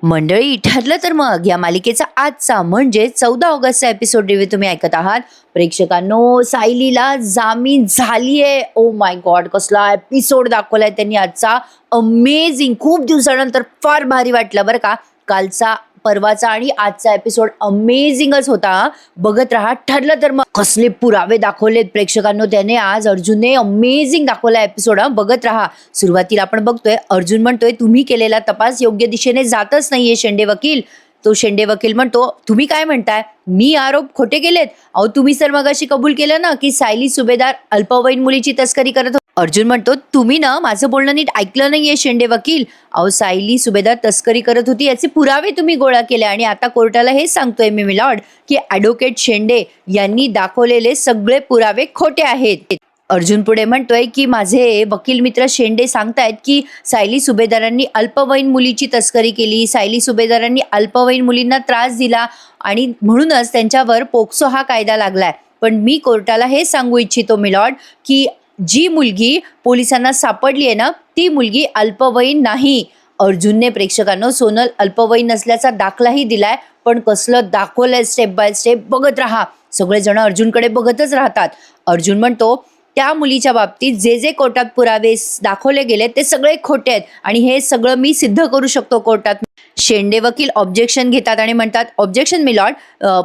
मंडळी, ठरलं तर मग या मालिकेचा आजचा म्हणजे 14 ऑगस्टचा एपिसोड रिव्ह्यू तुम्ही ऐकत आहात. प्रेक्षकांनो, सायलीला जामीन झालीये. ओ माय गॉड, कसला एपिसोड दाखवलाय त्यांनी आजचा. अमेझिंग. खूप दिवसानंतर फार भारी वाटलं बरं का. कालचा, परवाचा आणि आजचा एपिसोड अमेझिंगच होता. बघत राहा. ठरलं तर मग कसले पुरावे दाखवलेत प्रेक्षकांनो त्याने आज. अर्जुनने अमेझिंग दाखवला एपिसोड. बघत राहा. सुरुवातीला आपण बघतोय अर्जुन म्हणतोय तुम्ही केलेला तपास योग्य दिशेने जातच नाहीये शेंडे वकील. तो शेंडे वकील म्हणतो तुम्ही काय म्हणताय, मी आरोप खोटे केलेत? अहो तुम्ही सर मगाशी कबूल केलं ना की सायली सुभेदार अल्पवयीन मुलीची तस्करी करत होती. अर्जुन म्हणतो तुम्ही ना माझं बोलणं नीट ऐकलं नाहीये शेंडे वकील. अहो सायली सुभेदार तस्करी करत होती याचे पुरावे तुम्ही गोळा केले आणि आता कोर्टाला हेच सांगतोय मी मिलॉर्ड की ॲडव्होकेट शेंडे यांनी दाखवलेले सगळे पुरावे खोटे आहेत. अर्जुन पुढे म्हणतोय की माझे वकील मित्र शेंडे सांगतायत की सायली सुभेदारांनी अल्पवयीन मुलीची तस्करी केली, सायली सुभेदारांनी अल्पवयीन मुलींना त्रास दिला आणि म्हणूनच त्यांच्यावर पोक्सो हा कायदा लागलाय. पण मी कोर्टाला हे सांगू इच्छितो मिलॉर्ड की जी मुलगी पोलिसांना सापडली आहे ना ती मुलगी अल्पवयीन नाही. अर्जुनने प्रेक्षकांनो सोनल अल्पवयीन नसल्याचा दाखलाही दिलाय. पण कसलं दाखवलंय स्टेप बाय स्टेप. बघत राहा. सगळेजण अर्जुनकडे बघतच राहतात. अर्जुन म्हणतो त्या मुलीच्या बाबतीत जे जे कोर्टात पुरावे दाखवले गेले ते सगळे खोटे आहेत आणि हे सगळं मी सिद्ध करू शकतो कोर्टात. शेंडे वकील ऑब्जेक्शन घेतात आणि म्हणतात ऑब्जेक्शन मिलॉर्ड,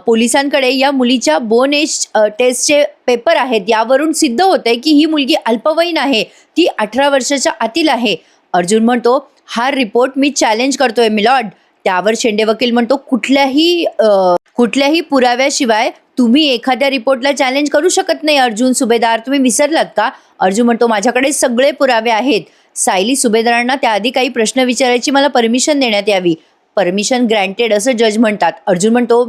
पोलिसांकडे या मुलीच्या बोन एज टेस्टचे पेपर आहेत. यावरून सिद्ध होते की ही मुलगी अल्पवयीन आहे, ती 18 वर्षाच्या आतील आहे. अर्जुन म्हणतो हा रिपोर्ट मी चॅलेंज करतोय मिलॉर्ड. त्यावर शेंडे वकील म्हणतो कुठल्याही पुराव्याशिवाय तुम्ही एखाद्या रिपोर्टला चॅलेंज करू शकत नाही अर्जुन सुभेदार, तुम्ही विसरलात का? अर्जुन म्हणतो माझ्याकडे सगळे पुरावे आहेत. सायली सुभेदारांना त्याआधी काही प्रश्न विचारायची मला परमिशन देण्यात यावी. परमिशन ग्रँटेड असं जज म्हणतात. अर्जुन म्हणतो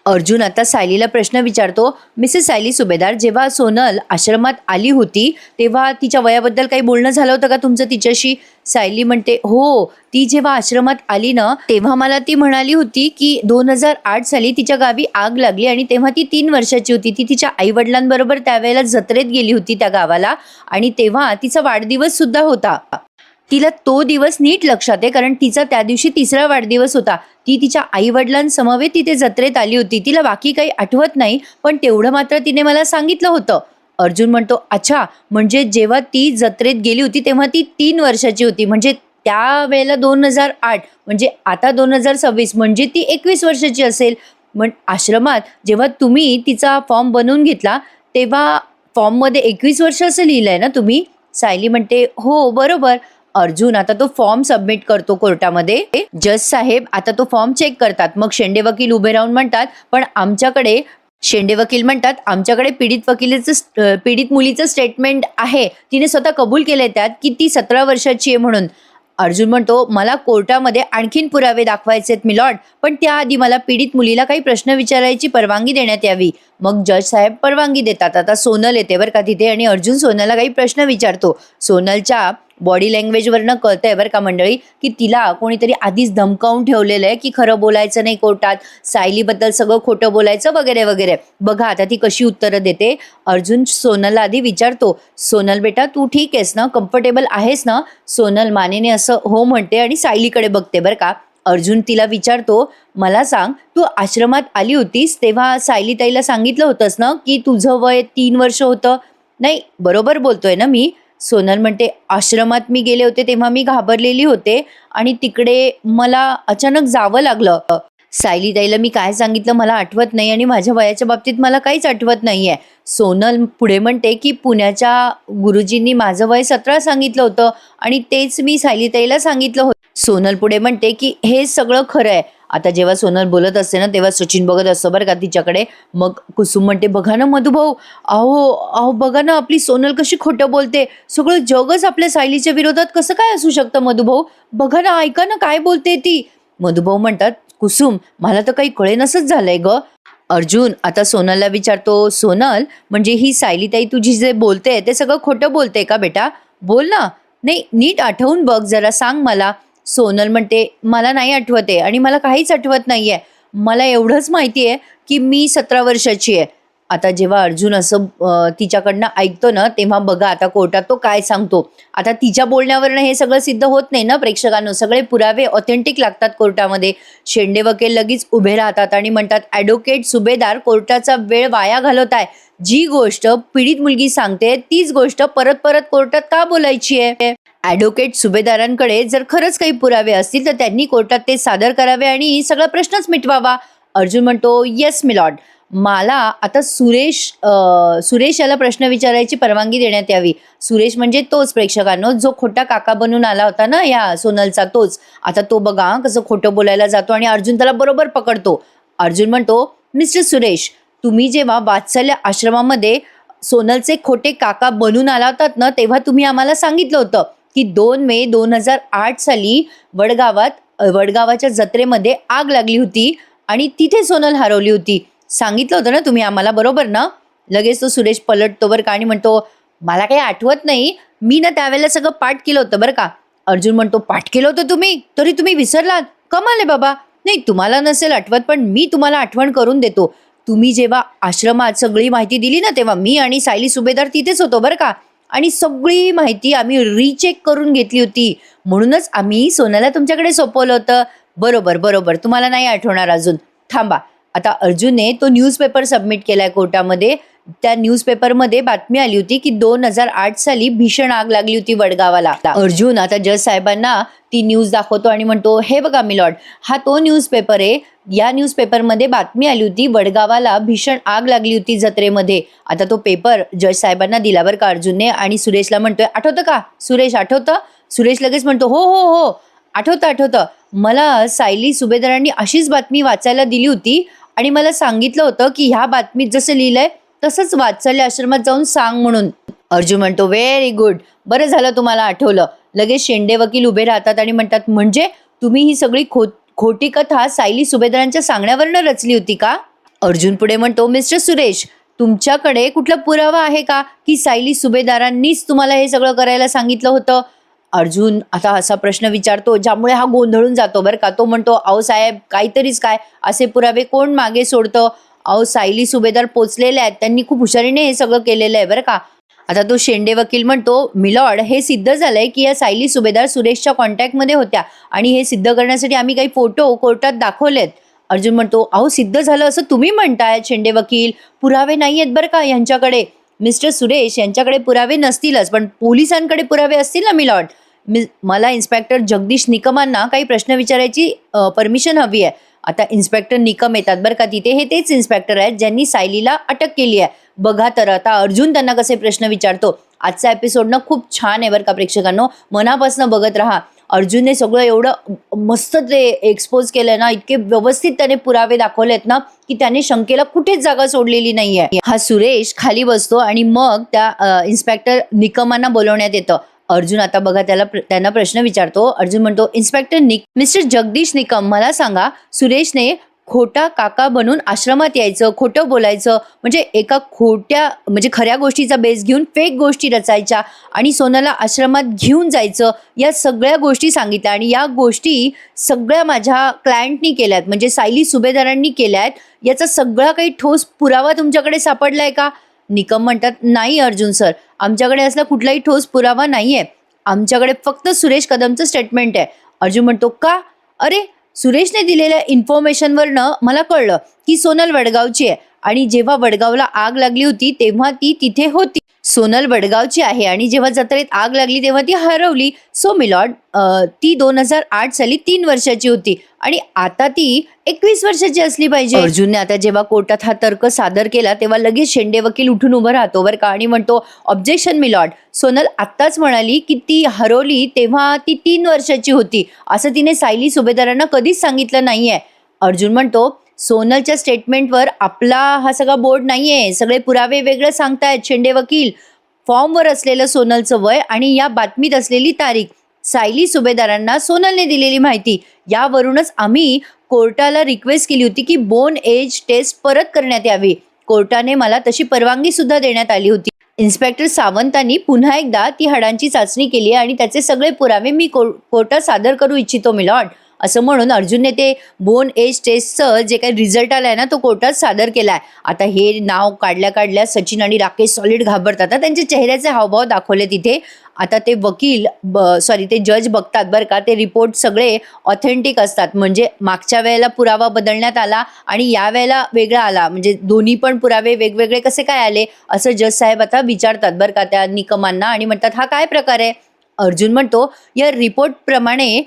अर्जुन आता सायलीला प्रश्न विचारतो मिसेस सायली सुभेदार, जेव्हा सोनल आश्रमात आली होती तेव्हा तिच्या वयाबद्दल काही बोलणं झालं होतं का तुमचं तिच्याशी? सायली म्हणते हो, ती जेव्हा आश्रमात आली ना तेव्हा मला ती म्हणाली होती की 2008 साली तिच्या गावी आग लागली आणि तेव्हा ती 3 वर्षाची होती. ती तिच्या आई वडिलांबरोबर त्यावेळेला जत्रेत गेली होती त्या गावाला आणि तेव्हा तिचा वाढदिवस सुद्धा होता. तिला तो दिवस नीट लक्षात आहे कारण तिचा त्या दिवशी 3रा वाढदिवस होता. ती तिच्या आई वडिलांसमवेत तिथे जत्रेत आली होती. तिला बाकी काही आठवत नाही पण तेवढं मात्र तिने मला सांगितलं होतं. अर्जुन म्हणतो अच्छा, म्हणजे जेव्हा ती जत्रेत गेली होती तेव्हा ती 3 वर्षाची होती, म्हणजे त्यावेळेला 2008 म्हणजे आता 2026 म्हणजे ती 21 वर्षाची असेल. मग आश्रमात जेव्हा तुम्ही तिचा फॉर्म बनवून घेतला तेव्हा फॉर्ममध्ये 21 वर्ष असं लिहिलंय ना तुम्ही? सायली म्हणते हो बरोबर. अर्जुन आता तो फॉर्म सबमिट करतो कोर्टामध्ये. जज साहेब आता तो फॉर्म चेक करतात. मग शेंडे वकील उभे राहून म्हणतात पण आमच्याकडे पीडित मुलीचं स्टेटमेंट आहे. तिने स्वतः कबूल केलंय त्यात की ती 17 वर्षाची आहे म्हणून. अर्जुन म्हणतो मला कोर्टामध्ये आणखीन पुरावे दाखवायचेत मिलॉर्ड, पण त्याआधी मला पीडित मुलीला काही प्रश्न विचारायची परवानगी देण्यात यावी. मग जज साहेब परवानगी देतात. आता सोनल येते बरं का तिथे आणि अर्जुन सोनलला काही प्रश्न विचारतो. सोनलच्या बॉडी लँग्वेजवरनं कळतंय बरं का मंडळी की तिला कोणीतरी आधीच धमकावून ठेवलेलं आहे की खरं बोलायचं नाही कोर्टात, सायलीबद्दल सगळं खोटं बोलायचं वगैरे वगैरे. बघा आता ती कशी उत्तरं देते. अर्जुन सोनलला आधी विचारतो सोनल बेटा तू ठीक आहेस ना, कम्फर्टेबल आहेस ना? सोनल मानेने असं हो म्हणते आणि सायलीकडे बघते बरं का. अर्जुन तिला विचारतो मला सांग तू आश्रमात आली होतीस तेव्हा सायलीताईला सांगितलं होतंस ना की तुझं वय 3 वर्ष होतं? नाही बरोबर बोलतोय ना मी? सोनल म्हणते आश्रमात मी गेले होते तेव्हा मी घाबरलेली होते आणि तिकडे मला अचानक जावं लागलं. सायलीताईला मी काय सांगितलं मला आठवत नाही आणि माझ्या वयाच्या बाबतीत मला काहीच आठवत नाहीये. सोनल पुढे म्हणते की पुण्याच्या गुरुजींनी माझं वय 17 सांगितलं होतं आणि तेच मी सायलीताईला सांगितलं होतं. सोनल पुढे म्हणते की हे सगळं खरं आहे. आता जेव्हा सोनल बोलत असते ना तेव्हा सचिन बघत असतो बरं का तिच्याकडे. मग कुसुम म्हणते बघा ना मधुभाऊ, अहो बघा ना आपली सोनल कशी खोटं बोलते. सगळं जगच आपल्या सायलीच्या विरोधात कसं काय असू शकतं मधुभाऊ? बघा ना, ऐका ना काय बोलते ती. मधुभाऊ म्हणतात कुसुम मला तर काही कळेनसच झालंय ग. अर्जुन आता सोनलला विचारतो सोनल म्हणजे ही सायलीताई तुझी जे बोलते ते सगळं खोटं बोलते का बेटा? बोल ना. नाही नीट आठवून बघ जरा, सांग मला. सोनल म्हणते मला नाही आठवते आणि मला काहीच आठवत नाहीये. मला एवढंच माहिती आहे की मी 17 वर्षाची आहे. आता जेव्हा अर्जुन असं तिच्याकडनं ऐकतो ना, तेव्हा बघा आता कोर्टात तो काय सांगतो. आता तिच्या बोलण्यावरनं हे सगळं सिद्ध होत नाही ना प्रेक्षकांनो, सगळे पुरावे ऑथेंटिक लागतात कोर्टामध्ये. शेंडे वकील लगेच उभे राहतात आणि म्हणतात, ॲडव्होकेट सुभेदार कोर्टाचा वेळ वाया घालवताय. जी गोष्ट पीडित मुलगी सांगते तीच गोष्ट परत परत कोर्टात का बोलायची आहे? ॲडव्होकेट सुभेदारांकडे जर खरंच काही पुरावे असतील तर त्यांनी कोर्टात ते सादर करावे आणि सगळा प्रश्नच मिटवावा. अर्जुन म्हणतो, येस मिलॉर्ड. मला आता सुरेश याला प्रश्न विचारायची परवानगी देण्यात यावी. सुरेश म्हणजे तोच प्रेक्षकांनो, जो खोटा काका बनून आला होता ना या सोनलचा, तोच. आता तो बघा कसं खोटं बोलायला जातो आणि अर्जुन त्याला बरोबर पकडतो. अर्जुन म्हणतो, मिस्टर सुरेश, तुम्ही जेव्हा वात्सल्य आश्रमामध्ये सोनलचे खोटे काका बनून आला होतात ना, तेव्हा तुम्ही आम्हाला सांगितलं होतं की 2 मे 2008 साली वडगावाच्या जत्रेमध्ये आग लागली होती आणि तिथे सोनल हरवली होती. सांगितलं होतं ना तुम्ही आम्हाला, बरोबर ना? लगेच तो सुरेश पलटतो बरं का आणि म्हणतो, मला काही आठवत नाही, मी ना त्यावेळेला सगळं पाठ केलं होतं बरं का. अर्जुन म्हणतो, पाठ केलं होतं तुम्ही, तरी तुम्ही विसरलात? कमाल आहे बाबा. नाही, तुम्हाला नसेल आठवत पण मी तुम्हाला आठवण करून देतो. तुम्ही जेव्हा आश्रमात सगळी माहिती दिली ना, तेव्हा मी आणि सायली सुभेदार तिथेच होतो बरं का. आणि सगळी माहिती आम्ही रिचेक करून घेतली होती, म्हणूनच आम्ही सोनाला तुमच्याकडे सोपवलं होतं. बरोबर बरोबर, तुम्हाला नाही आठवणार अजून. थांबा. आता अर्जुनने तो न्यूजपेपर सबमिट केलाय कोर्टामध्ये. त्या न्यूजपेपरमध्ये बातमी आली होती की 2008 साली भीषण आग लागली होती वडगावाला. अर्जुन आता जज साहेबांना ती न्यूज दाखवतो आणि म्हणतो, हे बघा मिलॉर्ड, हा तो न्यूजपेपर आहे. या न्यूजपेपरमध्ये बातमी आली होती वडगावाला भीषण आग लागली होती जत्रेमध्ये. आता तो पेपर जज साहेबांना दिला बरं का अर्जुनने आणि सुरेशला म्हणतोय, आठवतं का सुरेश, आठवतं? सुरेश लगेच म्हणतो, हो हो हो, आठवतं. मला सायली सुभेदारांनी अशीच बातमी वाचायला दिली होती आणि मला सांगितलं होतं की ह्या बातमीत जसं लिहिलंय तसंच वात्सल्य आश्रमात जाऊन सांग म्हणून. अर्जुन म्हणतो, व्हेरी गुड, बरं झालं तुम्हाला आठवलं. लगेच शेंडे वकील उभे राहतात आणि म्हणतात, म्हणजे तुम्ही ही सगळी खोटी कथा सायली सुभेदारांच्या सांगण्यावरनं रचली होती का? अर्जुन पुढे म्हणतो, मिस्टर सुरेश, तुमच्याकडे कुठला पुरावा आहे का की सायली सुभेदारांनीच तुम्हाला हे सगळं करायला सांगितलं होतं? अर्जुन आता असा प्रश्न विचारतो ज्यामुळे हा गोंधळून जातो बरं का. तो म्हणतो, अहो साहेब, काहीतरीच काय, असे पुरावे कोण मागे सोडतं? अहो सायली सुभेदार पोचलेले आहेत, त्यांनी खूप हुशारीने हे सगळं केलेलं आहे बरं का. आता तो शेंडे वकील म्हणतो, मिलॉर्ड, हे सिद्ध झालंय की या सायली सुभेदार सुरेशच्या कॉन्टॅक्टमध्ये होत्या आणि हे सिद्ध करण्यासाठी आम्ही काही फोटो कोर्टात दाखवलेत. अर्जुन म्हणतो, अहो सिद्ध झालं असं तुम्ही म्हणताय शेंडे वकील, पुरावे नाही आहेत बरं का यांच्याकडे. मिस्टर सुरेश, यांच्याकडे पुरावे नसतीलच पण पोलिसांकडे पुरावे असतील ना मिलॉर्ड. मला इन्स्पेक्टर जगदीश निकमांना काही प्रश्न विचारायची परमिशन हवी आहे. आता इन्स्पेक्टर निकम येतात बरं का तिथे. हे तेच इन्स्पेक्टर आहेत ज्यांनी सायलीला अटक केली आहे. बघा तर आता अर्जुन त्यांना कसे प्रश्न विचारतो. आजचा एपिसोड ना खूप छान आहे बरं का प्रेक्षकांनो, मनापासून बघत राहा. अर्जुनने सगळं एवढं मस्त ते एक्सपोज केलंय ना, इतके व्यवस्थित त्याने पुरावे दाखवलेत ना की त्याने शंकेला कुठेच जागा सोडलेली नाहीये. हा सुरेश खाली बसतो आणि मग त्या इन्स्पेक्टर निकमांना बोलवण्यात येतं. अर्जुन आता बघा त्यांना प्रश्न विचारतो. अर्जुन म्हणतो, इन्स्पेक्टर मिस्टर जगदीश निकम, मला सांगा, सुरेशने खोटा काका बनून आश्रमात यायचं, खोटं बोलायचं, म्हणजे खऱ्या गोष्टीचा बेस घेऊन फेक गोष्टी रचायच्या आणि सोनाला आश्रमात घेऊन जायचं, या सगळ्या गोष्टी सांगितल्या आणि या गोष्टी सगळ्या माझ्या क्लायंटनी केल्यात, म्हणजे सायली सुभेदारांनी केल्यात. याचा सगळा काही ठोस पुरावा तुमच्याकडे सापडलाय का? निकम म्हणतात, नाही अर्जुन सर, आमच्याकडे असला कुठलाही ठोस पुरावा नाहीये. आमच्याकडे फक्त सुरेश कदमचं स्टेटमेंट आहे. अर्जुन म्हणतो, का? अरे, सुरेशने दिलेल्या इन्फॉर्मेशनवरनं मला कळलं की सोनल वडगावची आहे आणि जेव्हा वडगावला आग लागली होती तेव्हा ती तिथे होती. सोनल वडगावची आहे आणि जेव्हा जत्रेत आग लागली तेव्हा ती हरवली. सो मिलॉर्ड, ती 2008 साली 3 वर्षाची होती आणि आता ती 21 वर्षाची असली पाहिजे. अर्जुनने आता जेव्हा कोर्टात हा तर्क सादर केला तेव्हा लगेच शेंडे वकील उठून उभं राहतो बरं का आणि म्हणतो, ऑब्जेक्शन मिलॉर्ड, सोनल आत्ताच म्हणाली की ती हरवली तेव्हा ती 3 वर्षाची होती, असं तिने सायली सुभेदारांना कधीच सांगितलं नाहीये. अर्जुन म्हणतो, सोनलच्या स्टेटमेंटवर आपला हा सगळा बोर्ड नाहीये, सगळे पुरावे वेगळे सांगतायत शेंडे वकील. फॉर्मवर असलेलं सोनलचं वय आणि या बातमीत असलेली तारीख, सायली सुभेदारांना सोनलने दिलेली माहिती, यावरूनच आम्ही कोर्टाला रिक्वेस्ट केली होती की बोन एज टेस्ट परत करण्यात यावी. कोर्टाने मला तशी परवानगी सुद्धा देण्यात आली होती. इन्स्पेक्टर सावंतांनी पुन्हा एकदा ती हाडांची चाचणी केली आणि त्याचे सगळे पुरावे मी कोर्टात सादर करू इच्छितो मिलॉर्ड. असं म्हणून अर्जुनने ते बोन एज टेस्टचं जे काही रिझल्ट आलाय ना तो कोर्टात सादर केलाय. आता हे नाव काढल्या काढल्या सचिन आणि राकेश सॉलिड घाबरतात. आता त्यांचे चेहऱ्याचे हावभाव दाखवले तिथे. आता ते वकील ते जज बघतात बरं का, ते रिपोर्ट सगळे ऑथेंटिक असतात. म्हणजे मागच्या वेळेला पुरावा बदलण्यात आला आणि या वेळेला वेगळा आला, म्हणजे दोन्ही पण पुरावे वेगवेगळे कसे काय आले असं जज साहेब आता विचारतात बरं का त्या निकमांना आणि म्हणतात हा काय प्रकार आहे. अर्जुन म्हणतो या रिपोर्ट प्रमाणे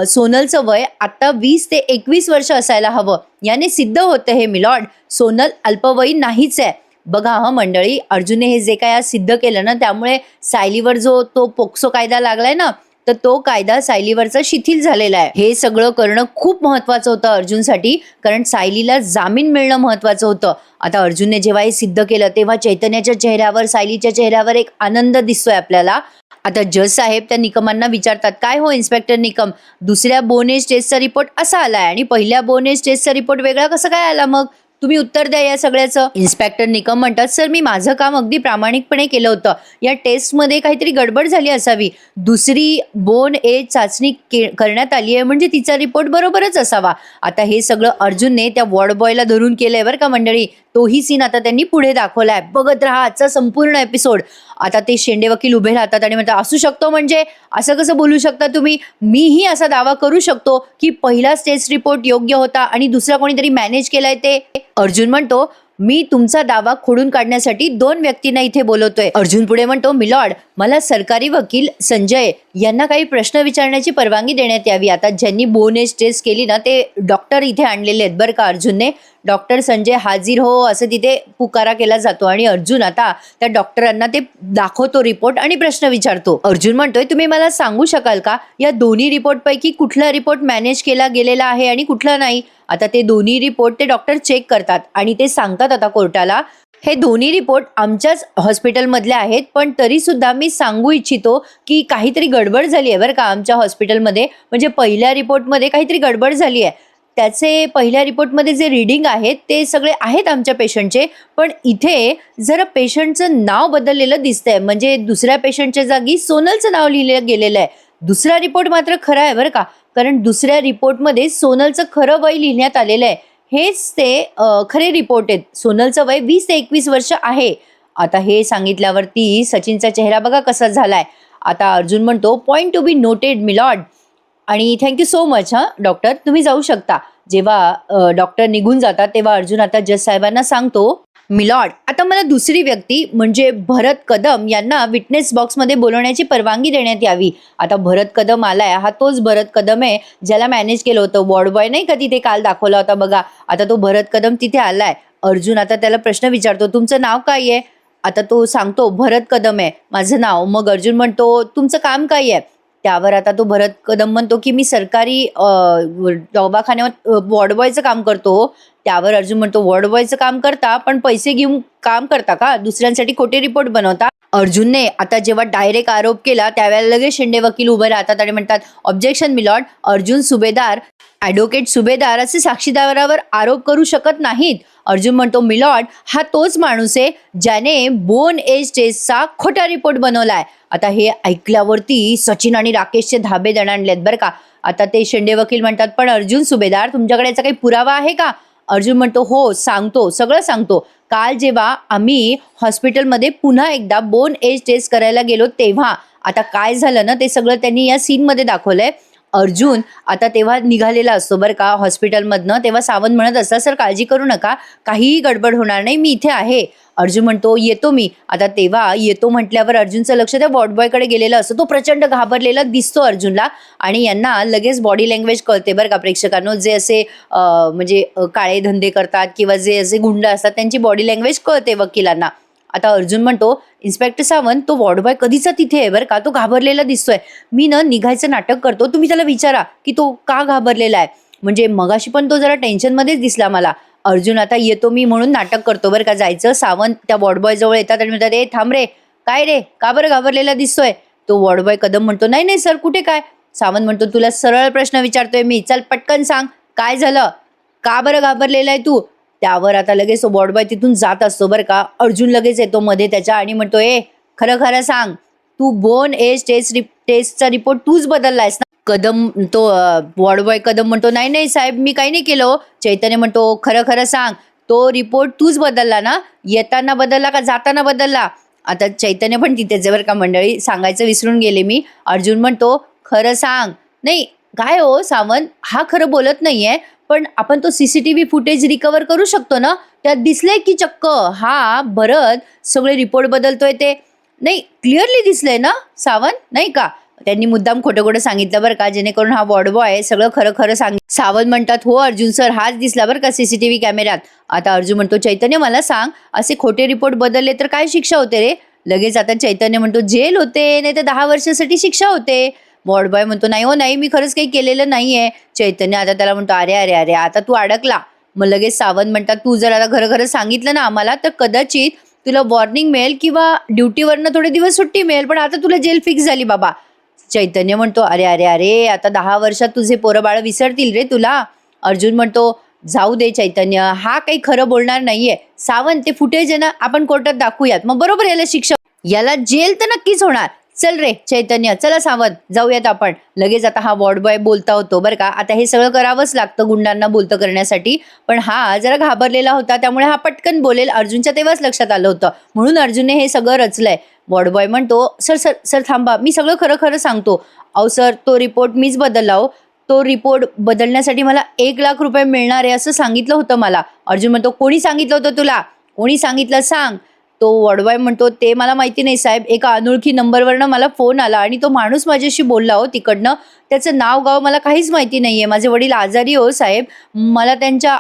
सोनलचं वय आता 20 ते 21 वर्ष असायला हवं. याने सिद्ध होतं हे मिलॉर्ड, सोनल अल्पवयीन नाहीच आहे. बघा हा मंडळी, अर्जुनने हे जे काय आज सिद्ध केलं ना त्यामुळे सायलीवर जो तो पोक्सो कायदा लागलाय ना तर तो कायदा सायलीवरचा शिथिल झालेला आहे. हे सगळं करणं खूप महत्वाचं होतं अर्जुनसाठी, कारण सायलीला जामीन मिळणं महत्वाचं होतं. आता अर्जुनने जेव्हा हे सिद्ध केलं तेव्हा चैतन्याच्या चेहऱ्यावर, सायलीच्या चेहऱ्यावर एक आनंद दिसतोय आपल्याला. आता जज साहेब त्या निकमांना विचारतात, काय हो इन्स्पेक्टर निकम, दुसऱ्या बोनेज टेस्टचा रिपोर्ट असा आलाय आणि पहिल्या बोनेज टेस्टचा रिपोर्ट वेगळा कसं काय आला, मग तुम्ही उत्तर द्या या सगळ्याचं. इन्स्पेक्टर निकम म्हणतात, सर मी माझं काम अगदी प्रामाणिकपणे केलं होतं. या टेस्टमध्ये काहीतरी गडबड झाली असावी. दुसरी बोन एज चाचणी करण्यात आली आहे म्हणजे तिचा रिपोर्ट बरोबरच असावा. आता हे सगळं अर्जुनने त्या वॉर्ड बॉयला धरून केलंय बरं का मंडळी. तोही सीन आता त्यांनी पुढे दाखवलाय. बघत राहा आजचा संपूर्ण एपिसोड. आता ते शेंडे वकील उभे राहतात आणि म्हणतात, असू शकतो म्हणजे असं कसं बोलू शकता तुम्ही, मीही असा दावा करू शकतो की पहिला टेस्ट रिपोर्ट योग्य होता आणि दुसरा कोणीतरी मॅनेज केलाय ते. अर्जुन म्हणतो, मी तुमचा दावा खोडून काढण्यासाठी 2 व्यक्तींना इथे बोलवतोय. अर्जुन पुढे म्हणतो, मिलॉर्ड मला सरकारी वकील संजय यांना काही प्रश्न विचारण्याची परवानगी देण्यात यावी. आता ज्यांनी बोन एज टेस्ट केली ना ते डॉक्टर इथे आणलेले आहेत बरं का अर्जुनने. डॉक्टर संजय हाजीर हो असं तिथे पुकारा केला जातो आणि अर्जुन आता त्या डॉक्टरांना ते दाखवतो रिपोर्ट आणि प्रश्न विचारतो. अर्जुन म्हणतोय, तुम्ही मला सांगू शकाल का या दोन्ही रिपोर्ट पैकी कुठला रिपोर्ट मॅनेज केला गेलेला आहे आणि कुठला नाही. आता ते दोन्ही रिपोर्ट ते डॉक्टर चेक करतात आणि ते सांगतात आता कोर्टाला, हे दोन्ही रिपोर्ट आमच्याच हॉस्पिटलमधले आहेत, पण तरी सुद्धा मी सांगू इच्छितो की काहीतरी गडबड झाली आहे बरं का आमच्या हॉस्पिटलमध्ये. म्हणजे पहिल्या रिपोर्टमध्ये काहीतरी गडबड झाली आहे. त्याचे पहिल्या रिपोर्टमध्ये जे रीडिंग आहेत ते सगळे आहेत आमच्या पेशंटचे, पण इथे जरा पेशंटचं नाव बदललेलं दिसतंय. म्हणजे दुसऱ्या पेशंटच्या जागी सोनलचं नाव लिहिलं गेलेलं आहे. दुसरा रिपोर्ट मात्र खरा आहे बरं का, कारण दुसऱ्या रिपोर्टमध्ये सोनलचं खरं वय लिहिण्यात आलेलं आहे. हेच ते खरे रिपोर्ट आहेत. सोनलचं वय 20 ते 21 वर्ष आहे. आता हे सांगितल्यावरती सचिनचा चेहरा बघा कसा झालाय. आता अर्जुन म्हणतो, point to be noted milord आणि थँक्यू सो मच डॉक्टर, तुम्ही जाऊ शकता. जेव्हा डॉक्टर निघून जातात तेव्हा अर्जुन आता जज साहेबांना सांगतो, मिलॉर्ड आता मला दुसरी व्यक्ती म्हणजे भरत कदम यांना विटनेस बॉक्समध्ये बोलवण्याची परवानगी देण्यात यावी. आता भरत कदम आलाय, हा तोच भरत कदम आहे ज्याला मॅनेज केलं होतं. वॉर्ड बॉय नाही का तिथे काल दाखवला होता बघा. आता तो भरत कदम तिथे आलाय. अर्जुन आता त्याला प्रश्न विचारतो, तुमचं नाव काय आहे. आता तो सांगतो, भरत कदम आहे माझं नाव. मग अर्जुन म्हणतो, तुमचं काम काय आहे. त्यावर आता तो भरत कदम म्हणतो की मी सरकारी दवाखान्यात वॉर्ड बॉयचं काम करतो. त्यावर अर्जुन म्हणतो, वॉर्ड बॉयचं काम करता पण पैसे घेऊन काम करता का, दुसऱ्यांसाठी खोटे रिपोर्ट बनवता. अर्जुनने आता जेव्हा डायरेक्ट आरोप केला त्यावेळेला लगेच शेंडे वकील उभे राहतात आणि म्हणतात, ऑब्जेक्शन मिलॉर्ड, अर्जुन सुभेदार ॲडव्होकेट सुभेदार असे साक्षीदारावर आरोप करू शकत नाहीत. अर्जुन म्हणतो, मिलॉर्ड हा तोच माणूस आहे ज्याने बोन एज टेस्टचा खोटा रिपोर्ट बनवलाय. आता हे ऐकल्यावरती सचिन आणि राकेशचे धाबे दणाणलेत बरं का. आता ते शेंडे वकील म्हणतात, पण अर्जुन सुभेदार तुमच्याकडे याचा काही पुरावा आहे का. अर्जुन म्हणतो, हो सांगतो, सगळं सांगतो. काल जेव्हा आम्ही हॉस्पिटलमध्ये पुन्हा एकदा बोन एज टेस्ट करायला गेलो तेव्हा आता काय झालं ना ते सगळं त्यांनी या सीनमध्ये दाखवलंय. अर्जुन आता तेव्हा निघालेला असतो बरं का हॉस्पिटलमधनं. तेव्हा सावंत म्हणत असतात, सर काळजी करू नका, काहीही गडबड होणार नाही, मी इथे आहे. अर्जुन म्हणतो, येतो मी. आता तेव्हा येतो म्हटल्यावर अर्जुनचं लक्ष त्या वॉर्ड बॉयकडे गेलेलं असतं. तो प्रचंड घाबरलेला दिसतो अर्जुनला आणि यांना लगेच बॉडी लँग्वेज कळते बरं का प्रेक्षकांनो. जे असे म्हणजे काळे धंदे करतात किंवा जे असे गुंड असतात त्यांची बॉडी लँग्वेज कळते वकिलांना. आता अर्जुन म्हणतो, इन्स्पेक्टर सावंत तो वॉर्ड बॉय कधीचा तिथे आहे बरं का, तो घाबरलेला दिसतोय. मी ना निघायचं नाटक करतो, तुम्ही त्याला विचारा की तो का घाबरलेला आहे. म्हणजे मगाशी पण तो जरा टेन्शनमध्येच दिसला मला. अर्जुन आता येतो मी म्हणून नाटक करतो बरं का जायचं. सावंत त्या वॉर्ड बॉय जवळ येतात आणि म्हणतात, ए थांब रे, काय रे, का बरं घाबरलेला दिसतोय. तो वॉर्ड बॉय कदम म्हणतो, नाही नाही सर कुठे काय. सावंत म्हणतो, तुला सरळ प्रश्न विचारतोय मी, चल पटकन सांग काय झालं, का बरं घाबरलेला आहे तू. त्यावर आता लगेच तो वॉर्ड बॉय तिथून जात असतो बरं का. अर्जुन लगेच येतो मध्ये त्याच्या आणि म्हणतो, ए खरं खरं सांग, तू बोन एज टेस्टचा रिपोर्ट तूच बदललायस ना. कदम तो वॉर्ड बॉय कदम म्हणतो, "नाही, नाही साहेब मी काही नाही केलं हो." चैतन्य म्हणतो, "खरं, खरं सांग. तो रिपोर्ट तूच बदलला ना? येताना बदलला का जाताना बदलला?" आता चैतन्य पण तिथेच आहे बरं का मंडळी, सांगायचं विसरून गेले मी. अर्जुन म्हणतो, "खरं सांग." "नाही, काय हो सावंत, हा खरं बोलत नाहीये, पण आपण तो सीसीटीव्ही फुटेज रिकव्हर करू शकतो ना? त्यात दिसलंय की चक्क हा भरत सगळे रिपोर्ट बदलतोय ते." "नाही, क्लिअरली दिसलंय ना सावंत, नाही का?" त्यांनी मुद्दाम खोटं-खोटं सांगितलं बरं का, जेणेकरून हा वॉर्ड बॉय सगळं खरं-खरं सावंत म्हणतात, "हो अर्जुन सर, हाच दिसला बरं का सीसीटीव्ही कॅमेऱ्यात." आता अर्जुन म्हणतो, "चैतन्य मला सांग, असे खोटे रिपोर्ट बदलले तर काय शिक्षा होते रे?" लगेच आता चैतन्य म्हणतो, "जेल होते, नाहीतर 10 वर्षासाठी शिक्षा होते." वॉर्ड बॉय म्हणतो, "नाही हो नाही, मी खरंच काही केलेलं नाहीये." चैतन्य आता त्याला म्हणतो, "अरे, अरे, अरे, आता तू अडकला." मग लगेच सावंत म्हणतात, "तू जर आता खरं-खरं सांगितलं ना आम्हाला, तर कदाचित तुला वॉर्निंग मिळेल किंवा ड्युटीवरनं थोडे दिवस सुट्टी मिळेल, पण आता तुला जेल फिक्स झाली बाबा." चैतन्य म्हणतो, "अरे, अरे, अरे, आता 10 वर्षात तुझे पोरं-बाळं विसरतील रे तुला." अर्जुन म्हणतो, "जाऊ दे चैतन्य, हा काही खरं बोलणार नाहीये. सावंत ते फुटेज आहे ना, आपण कोर्टात दाखवूयात. मग बरोबर याला शिक्षा, याला जेल तर नक्कीच होणार. चल रे चैतन्य, चला सावंत, जाऊयात आपण." लगेच आता हा वॉर्ड बॉय बोलता होतो बरं का. आता हे सगळं करावंच लागतं गुंडांना बोलतं करण्यासाठी. पण हा जरा घाबरलेला होता, त्यामुळे हा पटकन बोलेल. अर्जुनच्या तेव्हाच लक्षात आलं होतं. म्हणून अर्जुनने हे सगळं रचलंय. वॉर्ड बॉय म्हणतो, "सर, सर, सर थांबा, मी सगळं खरं-खरं सांगतो." "अहो सर, तो रिपोर्ट मीच बदलला हो. तो रिपोर्ट बदलण्यासाठी मला 1,00,000 रुपये मिळणार आहे असं सांगितलं होतं मला." अर्जुन म्हणतो, "कोणी सांगितलं होतं तुला? कोणी सांगितलं सांग." तो वॉर्ड बॉय म्हणतो, "ते मला माहिती नाही साहेब. एका अनोळखी नंबरवरनं मला फोन आला आणि तो माणूस माझ्याशी बोलला हो तिकडनं. त्याचं नाव-गाव मला काहीच माहिती नाहीये. माझे वडील आजारी हो साहेब. मला त्यांच्या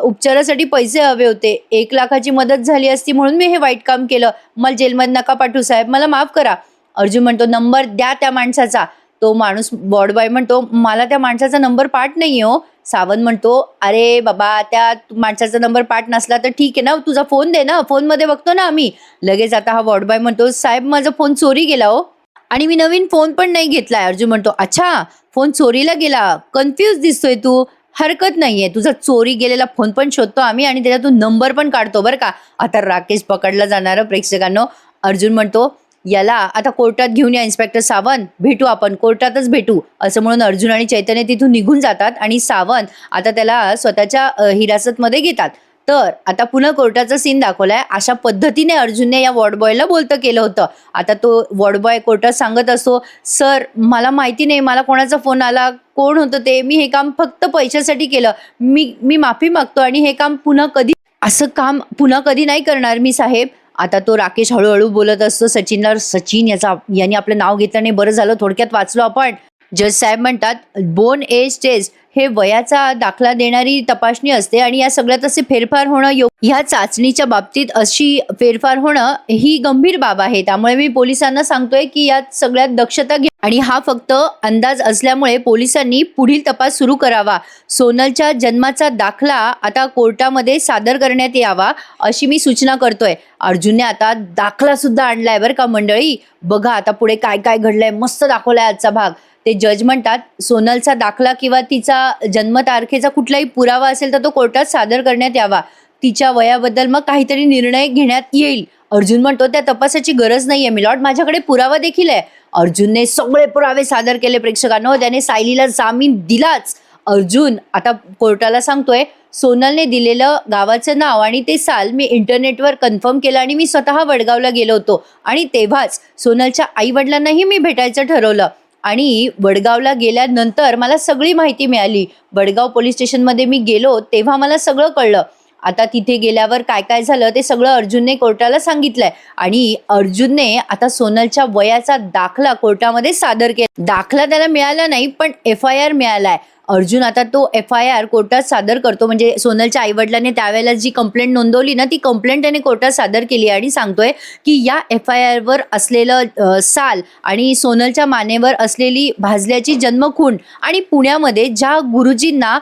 उपचारासाठी पैसे हवे होते. 1,00,000ची मदत झाली असती म्हणून मी हे वाईट काम केलं. मला जेलमध्ये नका पाठवू साहेब. मला माफ करा." अर्जुन म्हणतो, "नंबर द्या त्या माणसाचा." तो माणूस वॉर्ड बॉय म्हणतो, "मला त्या माणसाचा नंबर पाठ नाहीये हो." सावंत म्हणतो, "अरे बाबा, त्या माणसाचा नंबर पाठ नसला तर ठीक आहे ना, तुझा फोन दे ना, फोनमध्ये बघतो ना आम्ही." लगेच आता हा वॉर्ड बॉय म्हणतो, "साहेब माझा फोन चोरी गेला हो आणि मी नवीन फोन पण नाही घेतलाय." अर्जुन म्हणतो, "अच्छा, फोन चोरीला गेला. कन्फ्यूज दिसतोय तू. हरकत नाहीये, तुझा चोरी गेलेला फोन पण शोधतो आम्ही आणि त्याच्यातून नंबर पण काढतो बरं का." आता राकेश पकडला जाणार प्रेक्षकांनो. अर्जुन म्हणतो, "याला आता कोर्टात घेऊन या इन्स्पेक्टर सावंत, भेटू आपण कोर्टातच भेटू." असं म्हणून अर्जुन आणि चैतन्य तिथून निघून जातात आणि सावंत आता त्याला स्वतःच्या हिरासतमध्ये घेतात. तर आता पुन्हा कोर्टाचा सीन दाखवलाय. अशा पद्धतीने अर्जुनने या वॉर्ड बॉयला बोलतं केलं होतं. आता तो वॉर्ड बॉय कोर्टात सांगत असतो, "सर, मला माहिती नाही मला कोणाचा फोन आला, कोण होतं ते. मी हे काम फक्त पैशासाठी केलं. मी मी माफी मागतो आणि हे काम पुन्हा कधी, असं काम पुन्हा कधी नाही करणार मी साहेब." आता तो राकेश हळू बोलत असतो सचिनला, "सचिन, याने आपलं नाव घेतलं नाही, बरं झालं थोडक्यात वाचलो आपण." जज साहेब म्हणतात, "बोन एज टेस्ट हे वयाचा दाखला देणारी तपासणी असते आणि या सगळ्यात असे फेरफार होणं ह्या चाचणीच्या बाबतीत अशी फेरफार होणं ही गंभीर बाब आहे. त्यामुळे मी पोलिसांना सांगतोय की यात सगळ्यात दक्षता घ्या आणि हा फक्त अंदाज असल्यामुळे पोलिसांनी पुढील तपास सुरू करावा. सोनलच्या जन्माचा दाखला आता कोर्टामध्ये सादर करण्यात यावा अशी मी सूचना करतोय." अर्जुनने आता दाखला सुद्धा आणलाय बरं का मंडळी. बघा आता पुढे काय काय घडलंय, मस्त दाखवलाय आजचा भाग. ते जज म्हणतात, "सोनलचा दाखला किंवा तिचा जन्मतारखेचा कुठलाही पुरावा असेल तर तो कोर्टात सादर करण्यात यावा. तिच्या वयाबद्दल मग काहीतरी निर्णय घेण्यात येईल." अर्जुन म्हणतो, "त्या तपासाची गरज नाहीये मिलॉर्ड, माझ्याकडे पुरावा देखील आहे." अर्जुनने सगळे पुरावे सादर केले प्रेक्षकांनो. त्याने सायलीला जामीन दिलाच. अर्जुन आता कोर्टाला सांगतोय, "सोनलने दिलेलं गावाचं नाव आणि ते साल मी इंटरनेटवर कन्फर्म केलं आणि मी स्वतः वडगावला गेलो होतो आणि तेव्हाच सोनलच्या आई वडिलांनाही मी भेटायचं ठरवलं आणि वडगावला गेल्यानंतर मला सगळी माहिती मिळाली. वडगाव पोलीस स्टेशनमध्ये मी गेलो तेव्हा मला सगळं कळलं." आता तिथे गेल्यावर काय काय झालं ते सगळं अर्जुनने कोर्टाला सांगितलंय आणि अर्जुनने आता सोनलच्या वयाचा दाखला कोर्टामध्ये सादर केला. दाखला त्याला मिळाला नाही, पण FIR मिळालाय. अर्जुन आता तो FIR कोर्टात सादर करतो. म्हणजे सोनलच्या आईवडिलांनी त्यावेळेला जी कंप्लेंट नोंदवली ना, ती कंप्लेंट त्याने कोर्टात सादर केली आणि सांगतोय की या FIR वर असलेलं साल आणि सोनलच्या मानेवर असलेली भाजल्याची जन्मखूण आणि पुण्यामध्ये ज्या गुरुजींना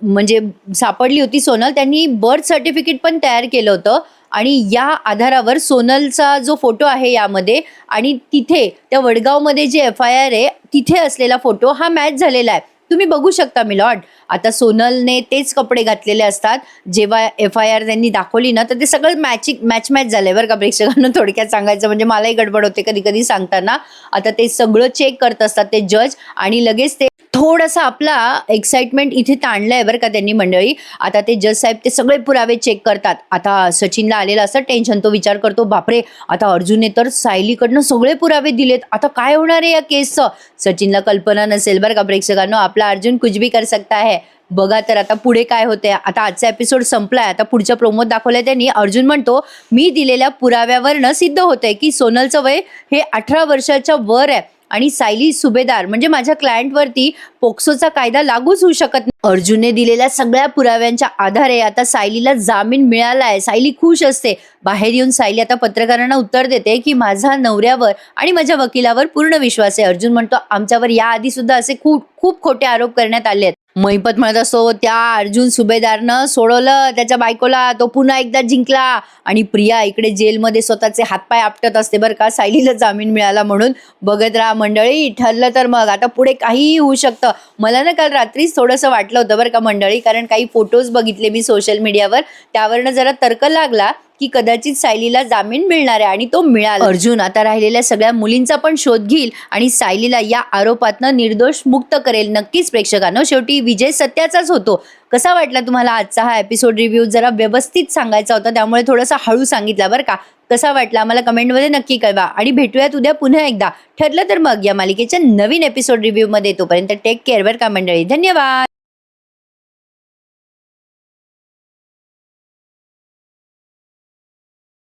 म्हणजे सापडली होती सोनल, त्यांनी बर्थ सर्टिफिकेट पण तयार केलं होतं आणि या आधारावर सोनलचा जो फोटो आहे यामध्ये आणि तिथे त्या वडगावमध्ये जे FIR आहे तिथे असलेला फोटो हा मॅच झालेला आहे. तुम्ही बघू शकता मिलॉर्ड. आता सोनलने तेच कपडे घातलेले असतात. जेव्हा FIR त्यांनी दाखवली ना, तर ते सगळं मॅच झालंय बरं का प्रेक्षकांना. थोडक्यात सांगायचं म्हणजे मलाही गडबड होते कधी-कधी सांगताना. आता ते सगळं चेक करत असतात ते जज आणि लगेच ते थोडासा आपला एक्साइटमेंट इथे ताणलंय बरं का त्यांनी मंडळी. आता ते जज साहेब ते सगळे पुरावे चेक करतात. आता सचिनला आलेलं असं टेन्शन. तो विचार करतो, बापरे! आता अर्जुनने तर सायलीकडनं सगळे पुरावे दिलेत. आता काय होणार आहे या केसचं? सचिनला कल्पना नसेल बरं का प्रेक्षकांनो, आपला अर्जुन कुछ भी कर सकता है. बघा तर आता पुढे काय होतंय. आता आजचा एपिसोड संपलाय. आता पुढच्या प्रोमोत दाखवलंय त्यांनी. अर्जुन म्हणतो, "मी दिलेल्या पुराव्यावरनं सिद्ध होतंय की सोनलचं वय हे 18 वर्षाच्या वर आहे आणि सायली सुभेदार म्हणजे माझ्या क्लायंटवरती पोक्सोचा कायदा लागूच होऊ शकत नाही." अर्जुनने दिलेल्या सगळ्या पुराव्यांच्या आधारे आता सायलीला जामीन मिळालाय. सायली खुश असते. बाहेर येऊन सायली आता पत्रकारांना उत्तर देते की माझा नवऱ्यावर आणि माझ्या वकिलावर पूर्ण विश्वास आहे. अर्जुन म्हणतो, "आमच्यावर याआधी सुद्धा असे खूप खूप खोटे आरोप करण्यात आले आहेत." महिपत म्हणत असतो, "त्या अर्जुन सुभेदारनं सोडवलं त्याच्या बायकोला, तो पुन्हा एकदा जिंकला." आणि प्रिया इकडे जेलमध्ये स्वतःचे हातपाय आपटत असते बरं का, सायलीला जामीन मिळाला म्हणून. बघत राहा मंडळी. ठरलं तर मग आता पुढे काहीही होऊ शकतं. मला ना काल रात्रीच थोडंसं वाटलं होतं बरं का मंडळी, कारण काही फोटोज बघितले मी सोशल मीडियावर. त्यावरनं जरा तर्क लागला की कदाचित सायलीला जामीन मिळणार आहे आणि तो मिळाला. अर्जुन आता राहिलेल्या सगळ्या मुलींचा पण शोध घेईल आणि सायलीला या आरोपातनं निर्दोष मुक्त करेल. नक्कीच प्रेक्षकांनो, शेवटी विजय सत्याचाच होतो. कसा वाटला तुम्हाला आजचा हा एपिसोड रिव्ह्यू? जरा व्यवस्थित सांगायचा होता त्यामुळे थोडासा हळू सांगितला बरं का. कसा वाटला मला कमेंटमध्ये नक्की कळवा आणि भेटूयात उद्या पुन्हा एकदा. ठरलं तर मग या मालिकेच्या नवीन एपिसोड रिव्ह्यू मध्ये. तोपर्यंत टेक केअर बरं का मंडळी. धन्यवाद.